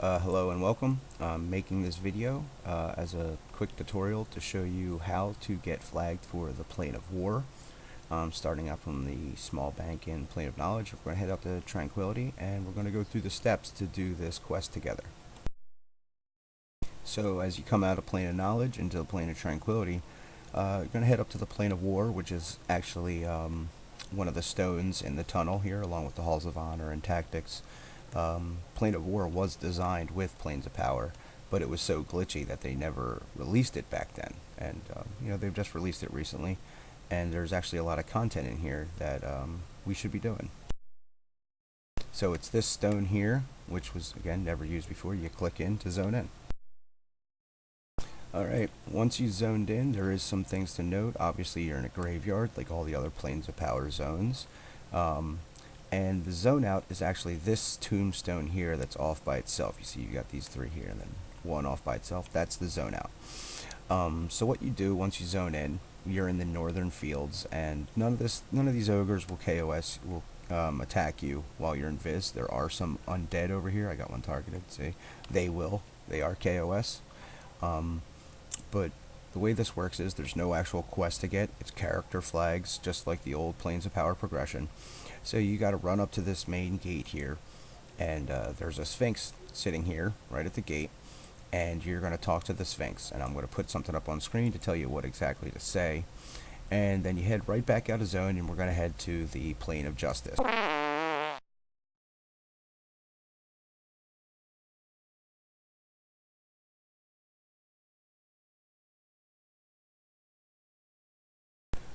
Hello and welcome. I'm making this video as a quick tutorial to show you how to get flagged for the Plane of War. Starting out from the small bank in Plane of Knowledge, we're going to head up to Tranquility and we're going to go through the steps to do this quest together. So as you come out of Plane of Knowledge into the Plane of Tranquility, you're going to head up to the Plane of War, which is actually one of the stones in the tunnel here, along with the Halls of Honor and Tactics. Plane of War was designed with Planes of Power, but it was so glitchy that they never released it back then. And they've just released it recently, and there's actually a lot of content in here that we should be doing. So it's this stone here, which was again never used before. You click in to zone in. Alright, once you zoned in, there is some things to note. Obviously you're in a graveyard like all the other Planes of Power zones. And the zone out is actually this tombstone here that's off by itself. You see you got these three here and then one off by itself. That's the zone out. So what you do once you zone in, you're in the northern fields, and none of these ogres will KOS, will attack you while you're in Viz. There are some undead over here. I got one targeted. See, they are KOS. But the way this works is there's no actual quest to get. It's character flags, just like the old Planes of Power progression. So you got to run up to this main gate here, and there's a Sphinx sitting here right at the gate, and you're going to talk to the Sphinx, and I'm going to put something up on screen to tell you what exactly to say, and then you head right back out of zone, and we're going to head to the Plane of Justice.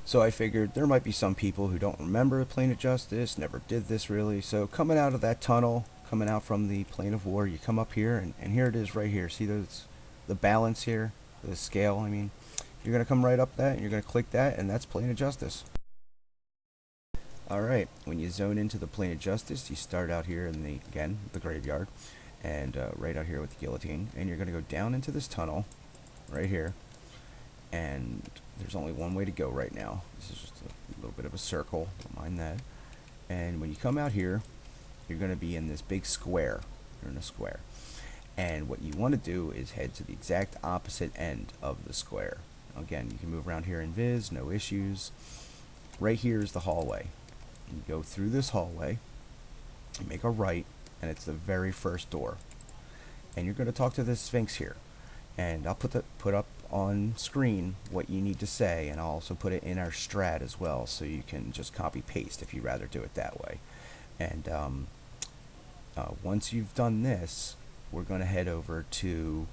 So I figured there might be some people who don't remember the Plane of Justice, never did this really. So coming out of that tunnel, coming out from the Plane of War, you come up here, and here it is right here. See the balance here, the scale, I mean. You're going to come right up that, and you're going to click that, and that's Plane of Justice. Alright, when you zone into the Plane of Justice, you start out here in the graveyard, and right out here with the guillotine, and you're going to go down into this tunnel, right here, and there's only one way to go right now. This is just a little bit of a circle, don't mind that. And when you come out here, you're going to be in this big square. You're in a square. And what you want to do is head to the exact opposite end of the square. Again, you can move around here in Viz, no issues. Right here is the hallway. You go through this hallway, you make a right, and it's the very first door. And you're going to talk to this Sphinx here. And I'll put up on screen what you need to say, and I'll also put it in our strat as well, so you can just copy paste if you'd rather do it that way. And once you've done this, we're going to head over to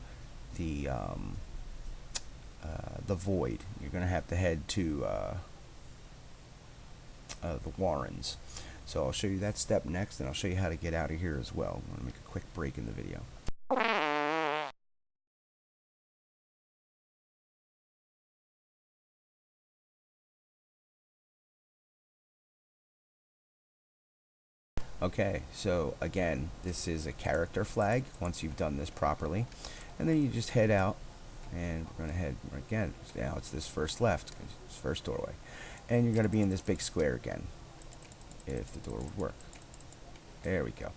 the Void. You're going to have to head to the Warrens. So I'll show you that step next, and I'll show you how to get out of here as well. I'm going to make a quick break in the video. Okay, so again, this is a character flag once you've done this properly, and then you just head out, and we're going to head again. Now it's this first left, it's first doorway, and you're going to be in this big square again, if the door would work. There we go.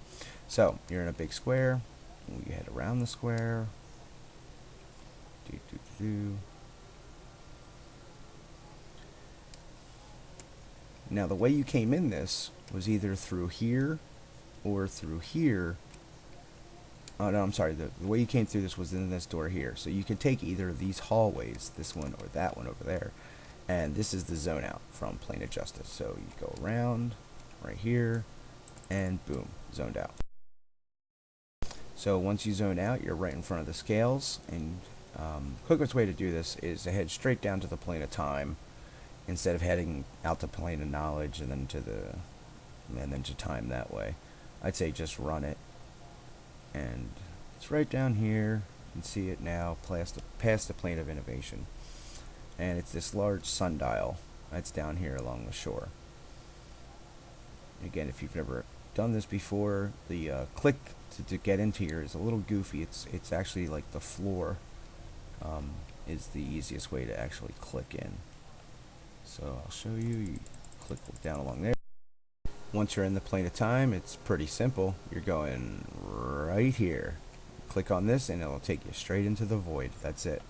So you're in a big square, you head around the square. Now the way you came in this was either through here or through here. Oh no, I'm sorry, the way you came through this was in this door here. So you can take either of these hallways, this one or that one over there, and this is the zone out from Plane of Justice. So you go around right here, and boom, zoned out. So once you zone out, you're right in front of the scales, and quickest way to do this is to head straight down to the Plane of Time, instead of heading out to Plane of Knowledge and then to time that way. I'd say just run it, and it's right down here. You can see it now, past the Plane of Innovation, and it's this large sundial that's down here along the shore. Again, if you've never done this before, the click to get into here is a little goofy. It's actually like the floor is the easiest way to actually click in. So I'll show you. You click down along there. Once you're in the Plane of Time, it's pretty simple. You're going right here, click on this and it'll take you straight into the void. That's it.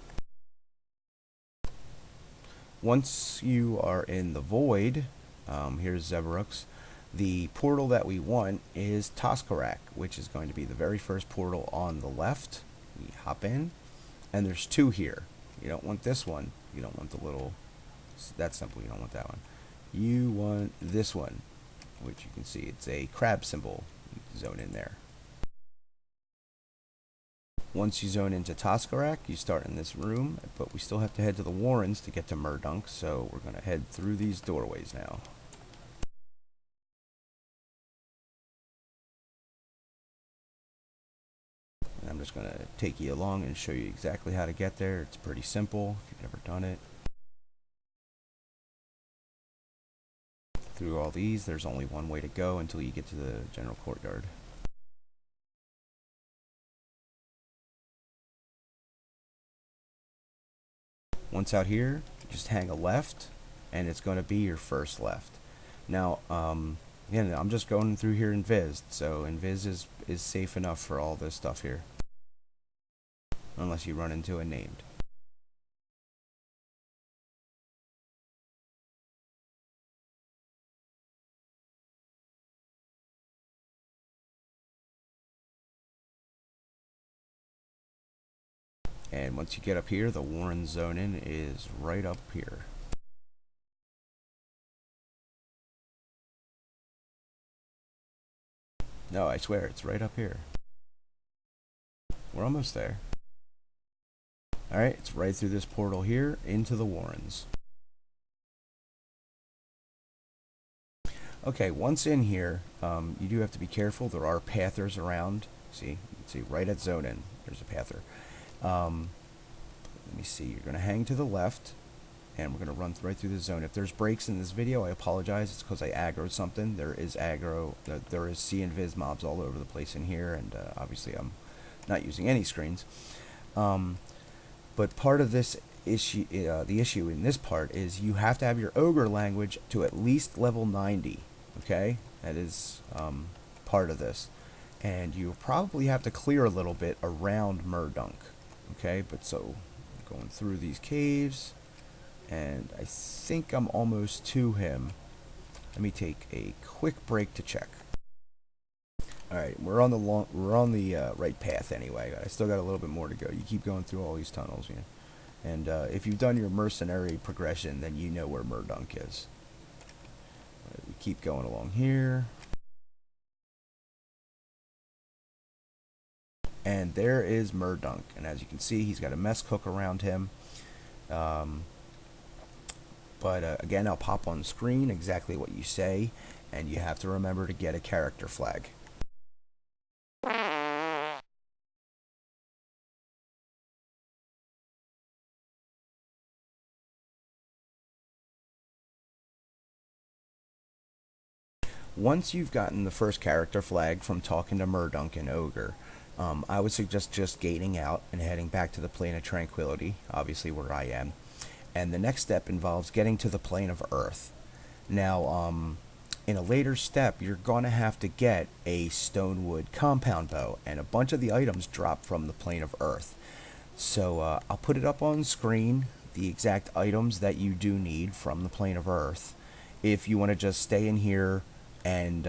Once you are in the void, here's Zebrux. The portal that we want is Toskarak, which is going to be the very first portal on the left. We hop in, and there's two here. You don't want this one. You don't want the little, that's simple, you don't want that one. You want this one, which you can see, it's a crab symbol. You zone in there. Once you zone into Toskarak, you start in this room, but we still have to head to the Warrens to get to Murdunk, so we're going to head through these doorways now. And I'm just going to take you along and show you exactly how to get there. It's pretty simple if you've never done it. Through all these, there's only one way to go until you get to the general courtyard. Once out here, just hang a left, and it's going to be your first left. Now, again, I'm just going through here in Viz, so Invis is safe enough for all this stuff here. Unless you run into a named. And once you get up here, the Warren zone in is right up here. No, I swear, it's right up here. We're almost there. Alright, it's right through this portal here into the Warrens. Okay, once in here, you do have to be careful. There are pathers around. See, you can see right at zone in, there's a pather. Let me see, you're going to hang to the left, and we're going to run right through the zone. If there's breaks in this video, I apologize. It's because I aggroed something. There is there is C and Viz mobs all over the place in here, and obviously I'm not using any screens. But part of this issue, the issue in this part is you have to have your ogre language to at least level 90. Okay, that is part of this, and you probably have to clear a little bit around Murdunk. Okay, but so going through these caves, and I think I'm almost to him. Let me take a quick break to check. All right, we're on the right path anyway. I still got a little bit more to go. You keep going through all these tunnels, yeah. And if you've done your mercenary progression, then you know where Murdunk is. We keep going along here. And there is Murdunk, and as you can see, he's got a mess cook around him. But again, I'll pop on screen exactly what you say, and you have to remember to get a character flag. Once you've gotten the first character flag from talking to Murdunk and Ogre, I would suggest just gating out and heading back to the Plane of Tranquility, obviously where I am. And the next step involves getting to the Plane of Earth. Now, in a later step, you're going to have to get a Stonewood compound bow, and a bunch of the items drop from the Plane of Earth. So I'll put it up on screen, the exact items that you do need from the Plane of Earth, if you want to just stay in here and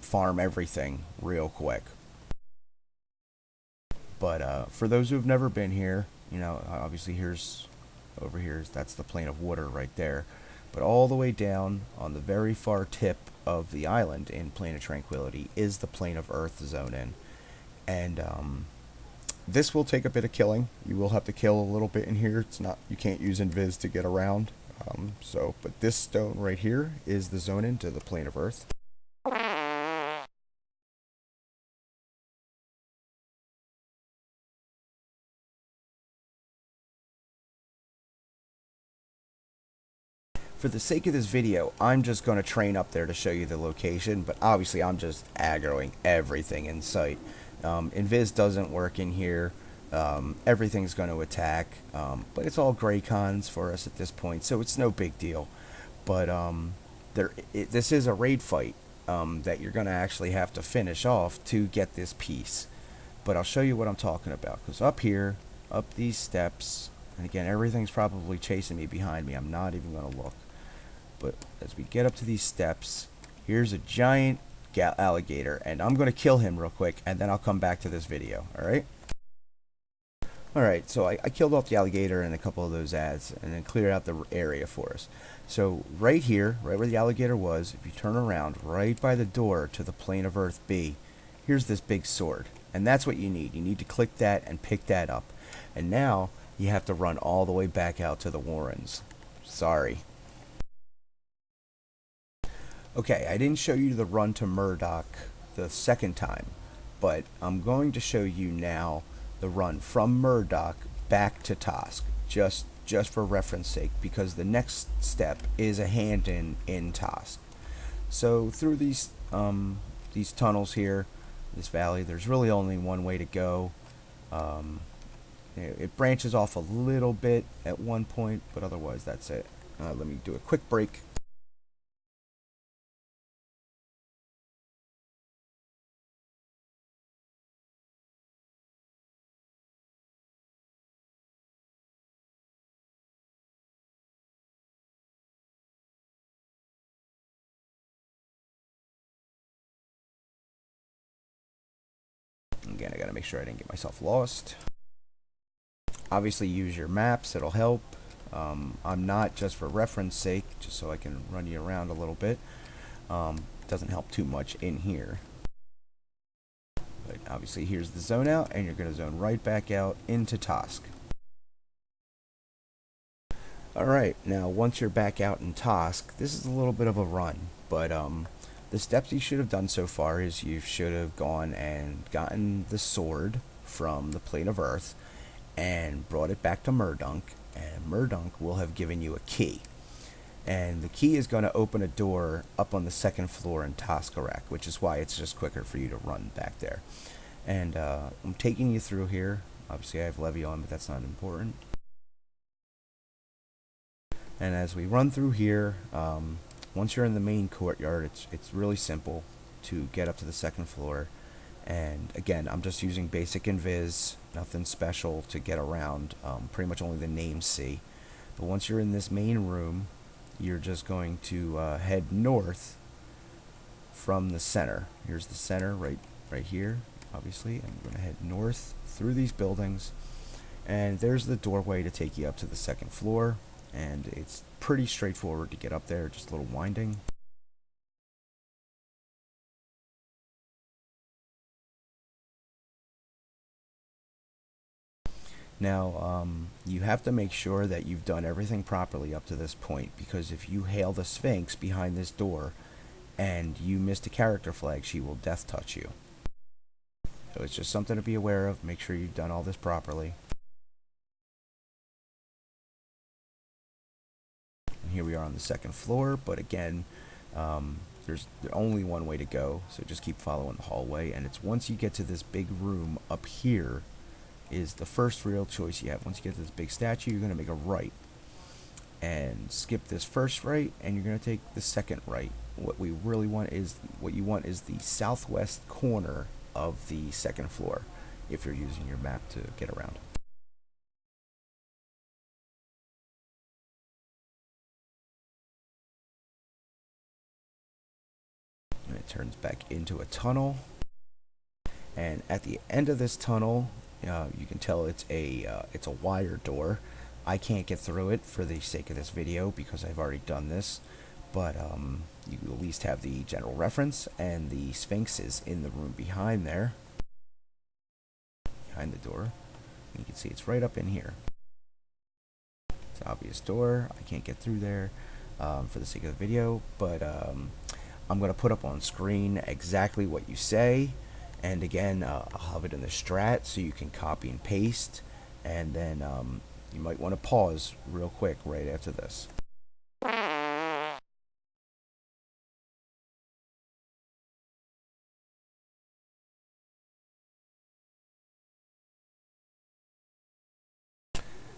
farm everything real quick. But for those who've never been here, you know, obviously over here, that's the Plane of Water right there. But all the way down on the very far tip of the island in Plane of Tranquility is the Plane of Earth zone in. And this will take a bit of killing. You will have to kill a little bit in here. It's not, you can't use Invis to get around. But this stone right here is the zone into the Plane of Earth. For the sake of this video, I'm just going to train up there to show you the location, but obviously I'm just aggroing everything in sight. Invis doesn't work in here. Everything's going to attack, but it's all Greycons for us at this point, so it's no big deal. But this is a raid fight that you're going to actually have to finish off to get this piece. but I'll show you what I'm talking about. Because up here, up these steps, and again, everything's probably chasing me behind me. I'm not even going to look. But as we get up to these steps, here's a giant alligator, and I'm going to kill him real quick, and then I'll come back to this video, alright? Alright, so I killed off the alligator and a couple of those ads, and then cleared out the area for us. So right here, right where the alligator was, if you turn around, right by the door to the Plane of Earth B, here's this big sword. And that's what you need. You need to click that and pick that up. And now, you have to run all the way back out to the Warrens. Sorry. Okay, I didn't show you the run to Murdoch the second time, but I'm going to show you now the run from Murdoch back to Tosk, just for reference sake, because the next step is a hand in Tosk. So through these tunnels here, this valley, there's really only one way to go. It branches off a little bit at one point, but otherwise that's it. Let me do a quick break. Again, I gotta make sure I didn't get myself lost. Obviously use your maps, it'll help. I'm not, just for reference sake, just so I can run you around a little bit. Doesn't help too much in here. But obviously here's the zone out, and you're gonna zone right back out into Tosk. Alright, now once you're back out in Tosk, this is a little bit of a run, but the steps you should have done so far is you should have gone and gotten the sword from the Plane of Earth and brought it back to Murdoch, and Murdoch will have given you a key. And the key is going to open a door up on the second floor in Toskarak, which is why it's just quicker for you to run back there. And I'm taking you through here. Obviously I have Levion, but that's not important. And as we run through here, once you're in the main courtyard, it's really simple to get up to the second floor. And again, I'm just using basic invis, nothing special to get around, pretty much only the names see. But once you're in this main room, you're just going to head north from the center. Here's the center right here, obviously. I'm going to head north through these buildings, and there's the doorway to take you up to the second floor. And it's pretty straightforward to get up there, just a little winding. Now, you have to make sure that you've done everything properly up to this point, because if you hail the Sphinx behind this door and you missed a character flag, she will death touch you. So it's just something to be aware of. Make sure you've done all this properly. Here we are on the second floor, but again, there's only one way to go, so just keep following the hallway. And it's once you get to this big room up here is the first real choice you have. Once you get to this big statue, you're going to make a right and skip this first right, and you're going to take the second right. What you want is the southwest corner of the second floor if you're using your map to get around. And it turns back into a tunnel, and at the end of this tunnel, you can tell it's a wire door. I can't get through it for the sake of this video because I've already done this, but you at least have the general reference, and the Sphinx is in the room behind there, behind the door. You can see it's right up in here. It's an obvious door. I can't get through there for the sake of the video, but I'm going to put up on screen exactly what you say, and again, I'll have it in the strat so you can copy and paste, and then you might want to pause real quick right after this.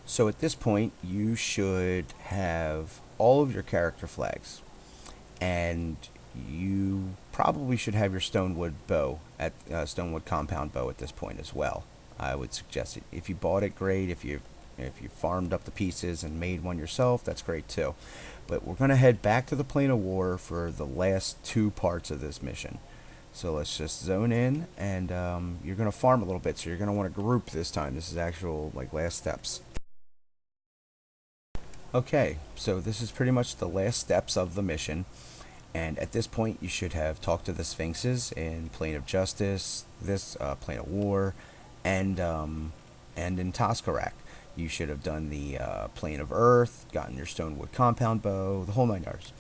So at this point, you should have all of your character flags, and you probably should have your Stonewood bow at Stonewood compound bow at this point as well. I would suggest it. If you bought it, great. If you farmed up the pieces and made one yourself, that's great too. But we're gonna head back to the Plane of War for the last two parts of this mission. So let's just zone in, and you're gonna farm a little bit. So you're gonna want to group this time. This is actual like last steps. Okay, so this is pretty much the last steps of the mission. And at this point, you should have talked to the Sphinxes in Plane of Justice, this Plane of War, and in Toskarak. You should have done the Plane of Earth, gotten your Stonewood compound bow, the whole 9 yards.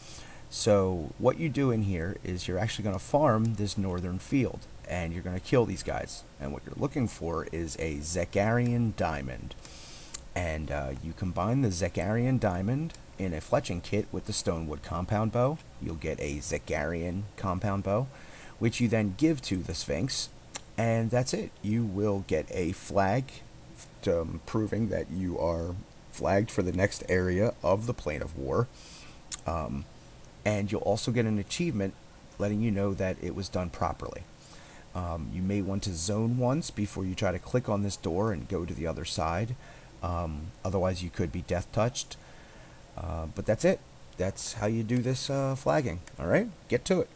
So what you do in here is you're actually going to farm this northern field, and you're going to kill these guys. And what you're looking for is a Zekarian diamond. And you combine the Zekarian diamond in a fletching kit with the Stonewood compound bow. You'll get a Zekarian compound bow, which you then give to the Sphinx, and that's it. You will get a flag proving that you are flagged for the next area of the Plane of War. And you'll also get an achievement letting you know that it was done properly. You may want to zone once before you try to click on this door and go to the other side. Otherwise, you could be death touched. But that's it. That's how you do this flagging. All right, get to it.